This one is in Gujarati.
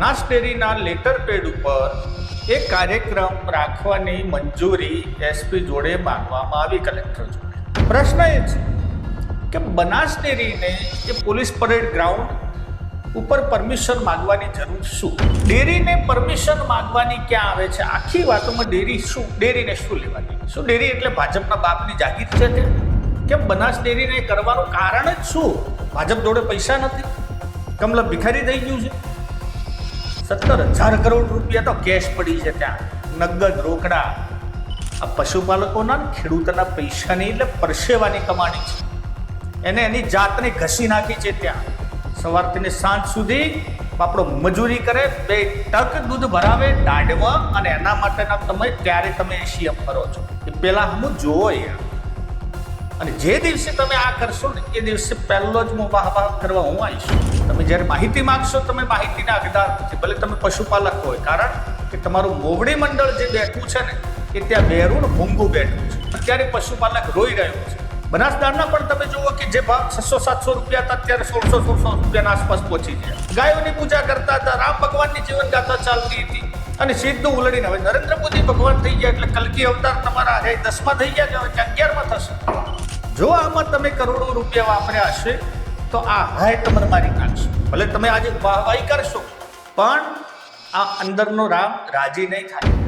બનાસ ડેરીના લેટર પેડ ઉપર એક કાર્યક્રમ રાખવાની મંજૂરી એસપી જોડે માંગવામાં આવી, કલેક્ટર જોડે. પ્રશ્ન એ છે કે બનાસ ડેરીને એ પોલીસ પરેડ ગ્રાઉન્ડ ઉપર પરમિશન માંગવાની જરૂર શું? ડેરીને પરમિશન માંગવાની ક્યાં આવે છે? આખી વાતોમાં ડેરીને શું લેવાની? શું ડેરી એટલે ભાજપના બાપની જાગીર છે તે? કેમ બનાસ ડેરીને કરવાનું કારણ જ શું? ભાજપ જોડે પૈસા નથી? કમલા ભિખારી થઈ ગયું છે? 17,000 કરોડ રૂપિયા તો કેશ પડી છે ત્યાં, નગદ રોકડા. આ પશુપાલકોના ખેડૂતોના પૈસાની એટલે પરસેવાની કમાણી છે. એને એની જાતને ઘસી નાખી છે ત્યાં. સવારથી સાંજ સુધી આપણો મજૂરી કરે, 2 ટક દૂધ ભરાવે દાઢમાં, અને એના માટેના ત્યારે તમે સીએમ કરો છો. એ પહેલા હું જોવો યાર. અને જે દિવસે તમે આ કરશો ને એ દિવસે પહેલો જ હું વાહ કરવા હું આવીશ. તમે જ્યારે માહિતી માંગશો, તમે માહિતીના હકદાર નથી, ભલે તમે પશુપાલક હોય. કારણ કે તમારું મોવડી મંડળ જે બેઠું છે ને એ ત્યાં બેરું ને મોંઘું બેઠું છે. અત્યારે પશુપાલક રોઈ રહ્યો છે. બનાસદારના પણ તમે જુઓ કે જે ભાવ 600-700 રૂપિયા હતા, અત્યારે 1600 રૂપિયાના આસપાસ પહોંચી ગયા. ગાયોની પૂજા કરતા હતા, રામ ભગવાનની જીવનગાથા ચાલતી હતી, અને સીધું ઉલડીને હવે નરેન્દ્ર મોદી ભગવાન થઈ ગયા એટલે કલ્કી અવતાર તમારા 10માં થઈ ગયા કે 11માં થશે. જો આમાં તમે કરોડો રૂપિયા વાપર્યા હશે તો આ હાય તમને મારી નાખશે. ભલે તમે આજે વાહવાહી કરશો, પણ આ અંદરનો રામ રાજી નહીં થાય.